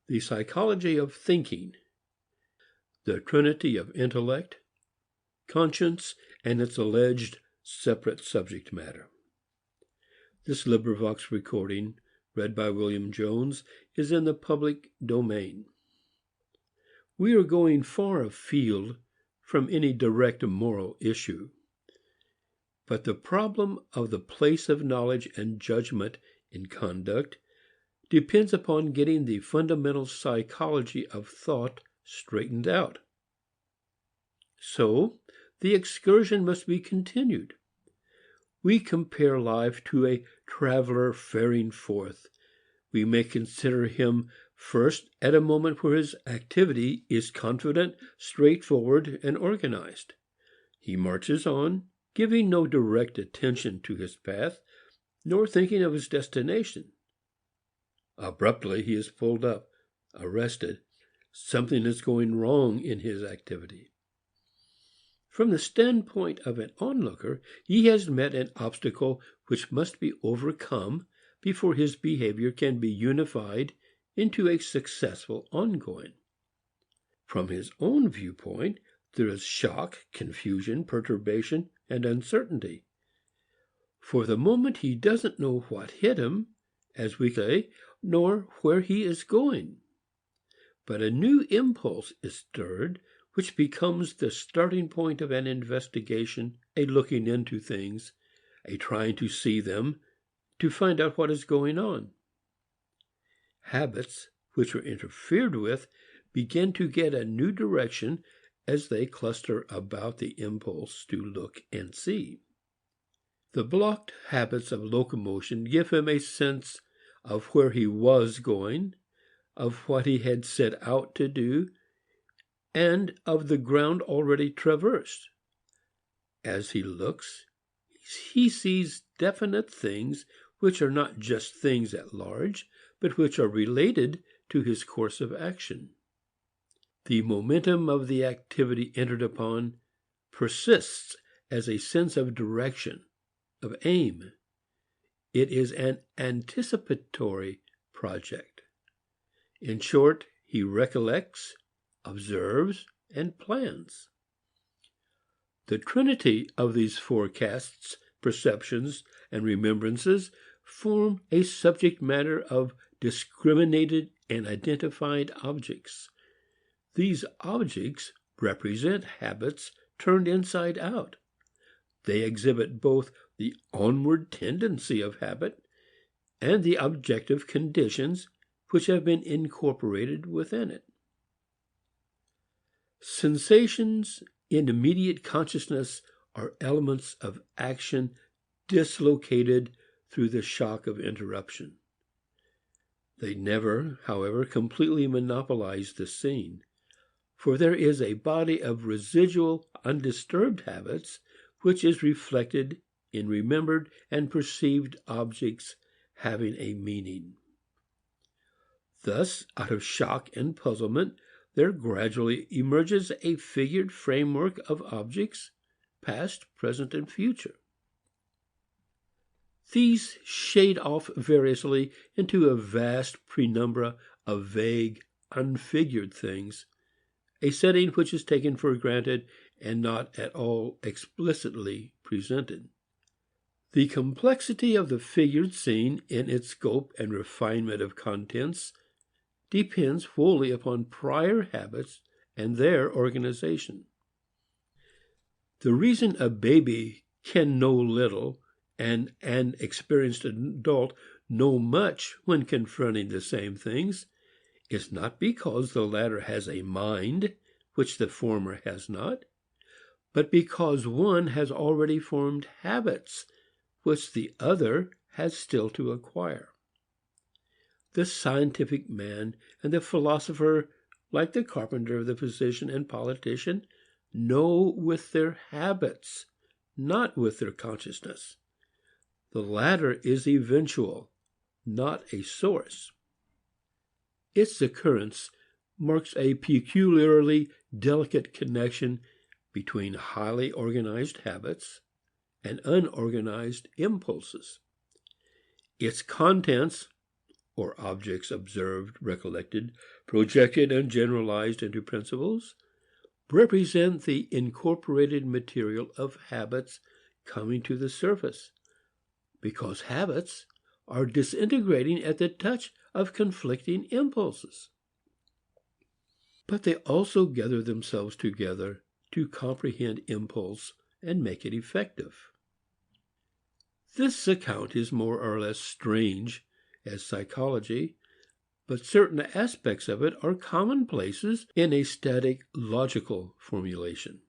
the psychology of thinking, the trinity of intellect, conscience, and its alleged separate subject matter. This LibriVox recording, read by William Jones, is in the public domain. We are going far afield from any direct moral issue, but the problem of the place of knowledge and judgment in conduct depends upon getting the fundamental psychology of thought straightened out. So, the excursion must be continued. We compare life to a traveler faring forth. We may consider him first at a moment where his activity is confident, straightforward, and organized. He marches on, giving no direct attention to his path, nor thinking of his destination. Abruptly he is pulled up, arrested. Something is going wrong in his activity. From the standpoint of an onlooker, he has met an obstacle which must be overcome before his behavior can be unified into a successful ongoing. From his own viewpoint, there is shock, confusion, perturbation, and uncertainty. For the moment he doesn't know what hit him, as we say, nor where he is going. But a new impulse is stirred, which becomes the starting point of an investigation, a looking into things, a trying to see them, to find out what is going on. Habits which are interfered with begin to get a new direction as they cluster about the impulse to look and see. The blocked habits of locomotion give him a sense of where he was going, of what he had set out to do, and of the ground already traversed. As he looks, he sees definite things which are not just things at large, but which are related to his course of action. The momentum of the activity entered upon persists as a sense of direction, of aim. It is an anticipatory project. In short, he recollects, observes, and plans. The trinity of these forecasts, perceptions, and remembrances form a subject matter of discriminated and identified objects. These objects represent habits turned inside out. They exhibit both the onward tendency of habit and the objective conditions which have been incorporated within it. Sensations in immediate consciousness are elements of action dislocated through the shock of interruption. They never, however, completely monopolize the scene, for there is a body of residual, undisturbed habits which is reflected in remembered and perceived objects having a meaning. Thus, out of shock and puzzlement, there gradually emerges a figured framework of objects, past, present, and future. These shade off variously into a vast penumbra of vague, unfigured things, a setting which is taken for granted and not at all explicitly presented. The complexity of the figured scene in its scope and refinement of contents depends wholly upon prior habits and their organization. The reason a baby can know little and an experienced adult know much when confronting the same things is not because the latter has a mind which the former has not, but because one has already formed habits which the other has still to acquire. The scientific man and the philosopher, like the carpenter, the physician, and politician, know with their habits, not with their consciousness. The latter is eventual, not a source. Its occurrence marks a peculiarly delicate connection between highly organized habits and unorganized impulses. Its contents, or objects observed, recollected, projected, and generalized into principles, represent the incorporated material of habits coming to the surface, because habits are disintegrating at the touch of conflicting impulses. But they also gather themselves together to comprehend impulse and make it effective. This account is more or less strange as psychology, but certain aspects of it are commonplaces in a static logical formulation.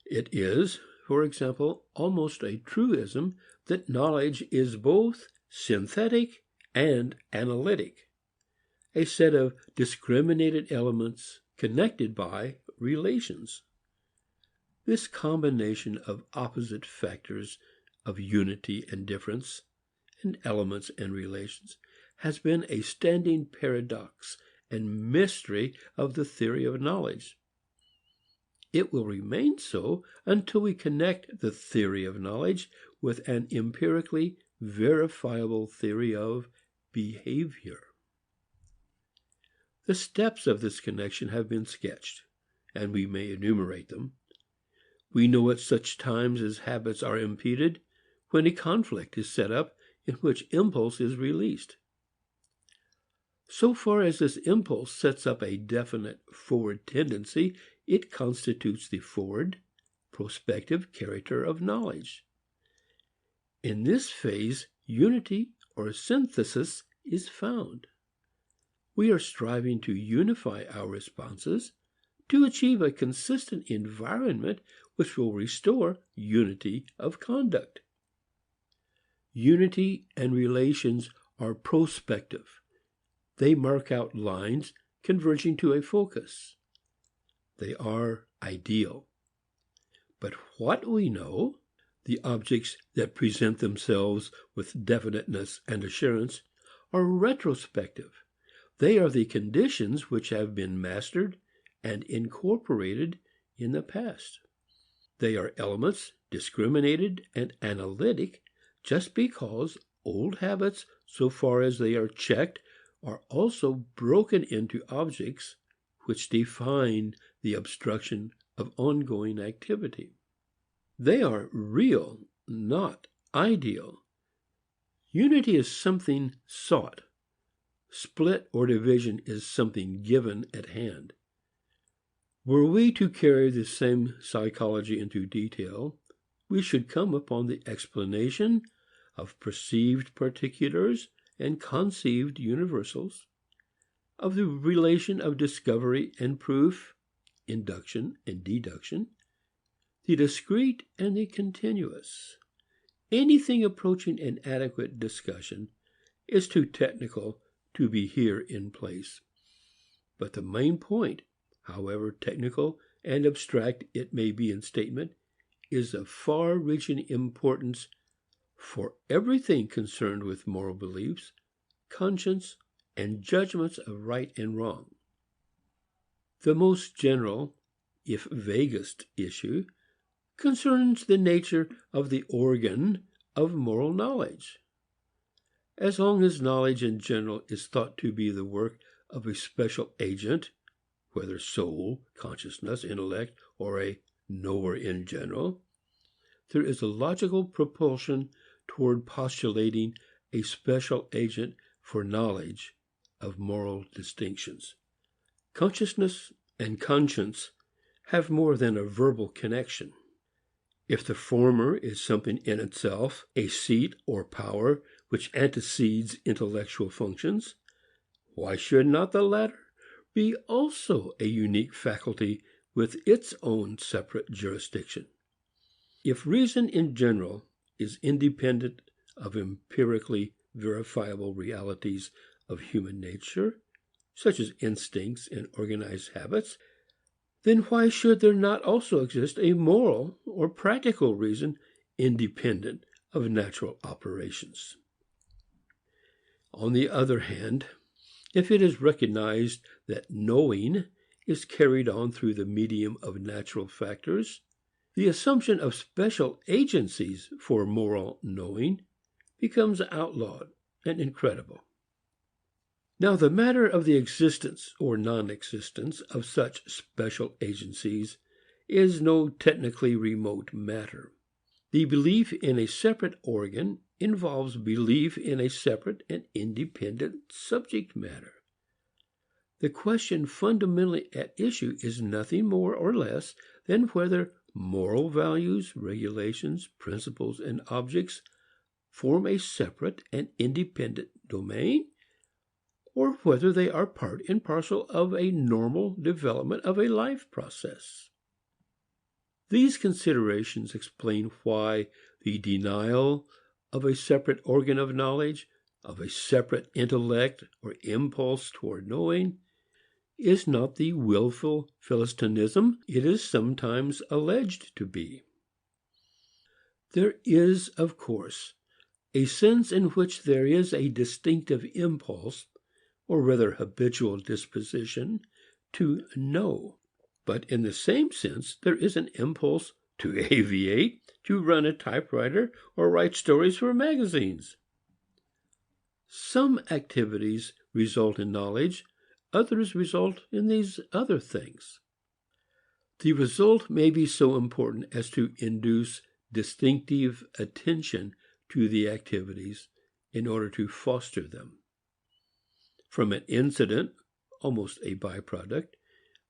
It is, for example, almost a truism that knowledge is both synthetic and analytic, a set of discriminated elements connected by relations. This combination of opposite factors of unity and difference, and elements and relations, has been a standing paradox and mystery of the theory of knowledge. It will remain so until we connect the theory of knowledge with an empirically verifiable theory of behavior. The steps of this connection have been sketched, and we may enumerate them. We know at such times as habits are impeded, when a conflict is set up in which impulse is released. So far as this impulse sets up a definite forward tendency, it constitutes the forward, prospective character of knowledge. In this phase, unity or synthesis is found. We are striving to unify our responses to achieve a consistent environment which will restore unity of conduct. Unity and relations are prospective. They mark out lines converging to a focus. They are ideal. But what we know, the objects that present themselves with definiteness and assurance, are retrospective. They are the conditions which have been mastered and incorporated in the past. They are elements discriminated and analytic just because old habits, so far as they are checked, are also broken into objects which define the obstruction of ongoing activity. They are real, not ideal. Unity is something sought. Split or division is something given at hand. Were we to carry the same psychology into detail, we should come upon the explanation of perceived particulars and conceived universals, of the relation of discovery and proof, induction and deduction, the discrete and the continuous. Anything approaching an adequate discussion is too technical to be here in place. But the main point, however technical and abstract it may be in statement, is of far-reaching importance for everything concerned with moral beliefs, conscience, and judgments of right and wrong. The most general, if vaguest issue, concerns the nature of the organ of moral knowledge. As long as knowledge in general is thought to be the work of a special agent, whether soul, consciousness, intellect, or a knower in general, there is a logical propulsion toward postulating a special agent for knowledge of moral distinctions. Consciousness and conscience have more than a verbal connection. If the former is something in itself, a seat or power which antecedes intellectual functions, why should not the latter be also a unique faculty with its own separate jurisdiction? If reason in general is independent of empirically verifiable realities of human nature, such as instincts and organized habits, then why should there not also exist a moral or practical reason independent of natural operations? On the other hand, if it is recognized that knowing is carried on through the medium of natural factors, the assumption of special agencies for moral knowing becomes outlawed and incredible. Now, the matter of the existence or non-existence of such special agencies is no technically remote matter. The belief in a separate organ involves belief in a separate and independent subject matter. The question fundamentally at issue is nothing more or less than whether moral values, regulations, principles, and objects form a separate and independent domain, or whether they are part and parcel of a normal development of a life process. These considerations explain why the denial of a separate organ of knowledge, of a separate intellect or impulse toward knowing, is not the willful Philistinism it is sometimes alleged to be. There is, of course, a sense in which there is a distinctive impulse, or rather habitual disposition, to know. But in the same sense, there is an impulse to aviate, to run a typewriter, or write stories for magazines. Some activities result in knowledge, others result in these other things. The result may be so important as to induce distinctive attention to the activities in order to foster them. From an incident, almost a byproduct,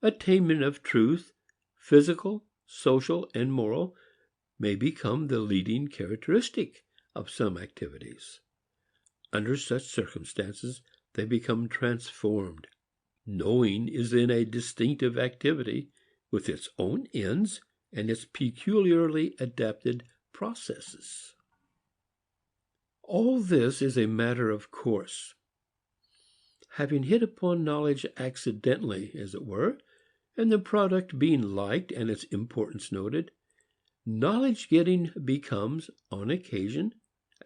attainment of truth, physical, social, and moral, may become the leading characteristic of some activities. Under such circumstances, they become transformed. Knowing is then a distinctive activity with its own ends and its peculiarly adapted processes. All this is a matter of course. Having hit upon knowledge accidentally, as it were, and the product being liked and its importance noted, knowledge getting becomes, on occasion,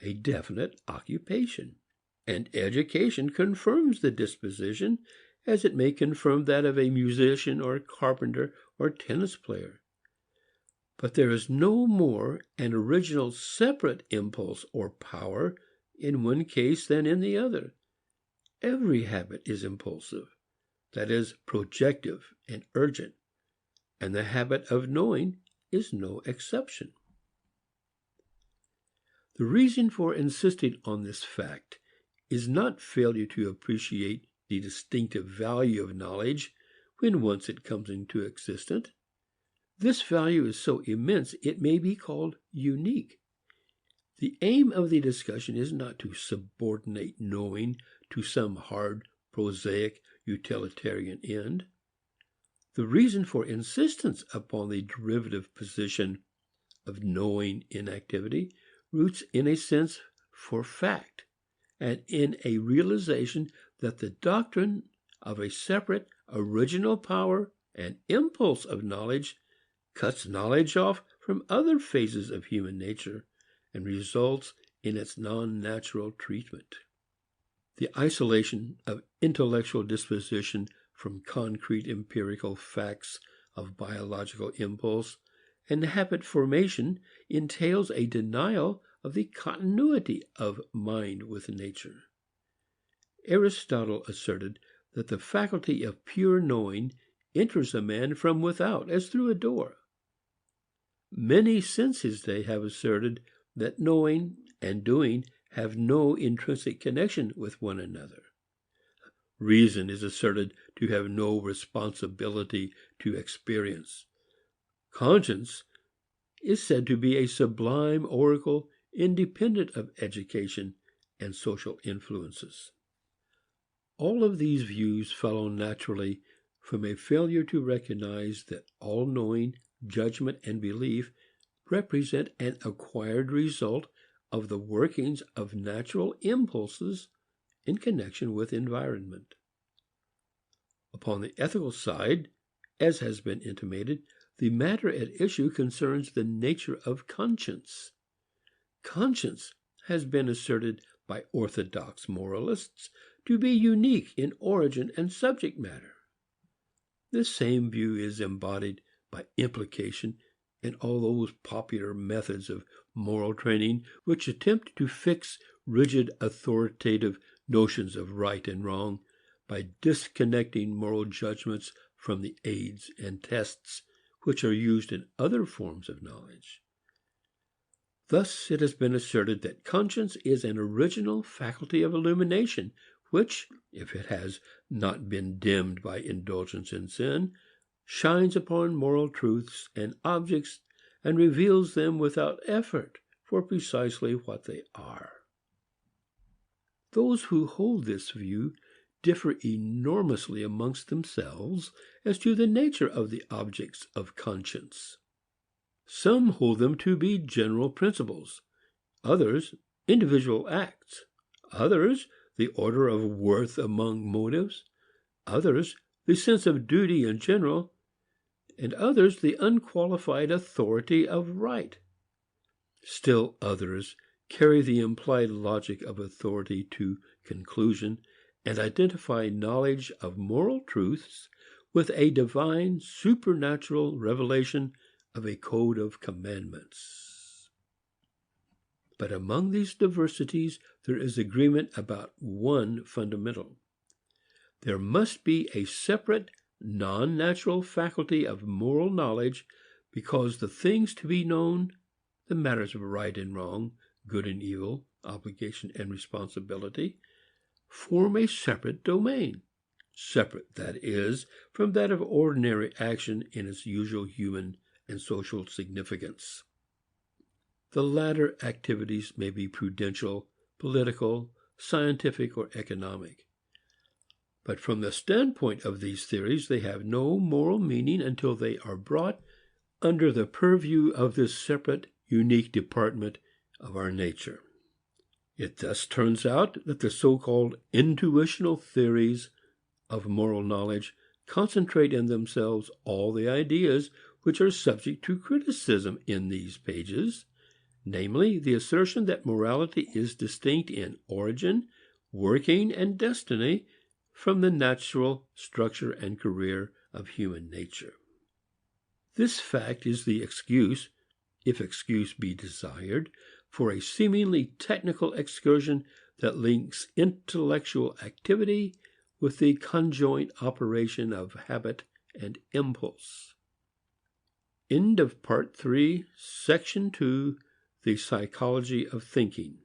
a definite occupation. And education confirms the disposition, as it may confirm that of a musician or carpenter or tennis player. But there is no more an original separate impulse or power in one case than in the other. Every habit is impulsive, that is, projective and urgent, and the habit of knowing is no exception. The reason for insisting on this fact is not failure to appreciate the distinctive value of knowledge when once it comes into existence. This value is so immense it may be called unique. The aim of the discussion is not to subordinate knowing to some hard, prosaic, utilitarian end. The reason for insistence upon the derivative position of knowing in activity roots in a sense for fact, and in a realization that the doctrine of a separate original power and impulse of knowledge cuts knowledge off from other phases of human nature and results in its non-natural treatment. The isolation of intellectual disposition from concrete empirical facts of biological impulse and habit formation entails a denial of the continuity of mind with nature. Aristotle asserted that the faculty of pure knowing enters a man from without as through a door. Many since his day have asserted that knowing and doing have no intrinsic connection with one another. Reason is asserted to have no responsibility to experience. Conscience is said to be a sublime oracle independent of education and social influences. All of these views follow naturally from a failure to recognize that all knowing, judgment, and belief represent an acquired result of the workings of natural impulses in connection with environment. Upon the ethical side, as has been intimated, the matter at issue concerns the nature of conscience. Conscience has been asserted by orthodox moralists to be unique in origin and subject matter. This same view is embodied by implication in all those popular methods of moral training which attempt to fix rigid authoritative notions of right and wrong by disconnecting moral judgments from the aids and tests which are used in other forms of knowledge. Thus it has been asserted that conscience is an original faculty of illumination, which, if it has not been dimmed by indulgence in sin, shines upon moral truths and objects and reveals them without effort for precisely what they are. Those who hold this view differ enormously amongst themselves as to the nature of the objects of conscience. Some hold them to be general principles, others individual acts, others the order of worth among motives, others the sense of duty in general, and others the unqualified authority of right. Still others carry the implied logic of authority to conclusion and identify knowledge of moral truths with a divine supernatural revelation of a code of commandments. But among these diversities there is agreement about one fundamental. There must be a separate, non-natural faculty of moral knowledge, because the things to be known, the matters of right and wrong, good and evil, obligation and responsibility, form a separate domain, separate, that is, from that of ordinary action in its usual human and social significance. The latter activities may be prudential, political, scientific, or economic. But from the standpoint of these theories, they have no moral meaning until they are brought under the purview of this separate, unique department of our nature. It thus turns out that the so-called intuitional theories of moral knowledge concentrate in themselves all the ideas which are subject to criticism in these pages, namely the assertion that morality is distinct in origin, working, and destiny from the natural structure and career of human nature. This fact is the excuse, if excuse be desired, for a seemingly technical excursion that links intellectual activity with the conjoint operation of habit and impulse. End of Part 3, Section 2, The Psychology of Thinking.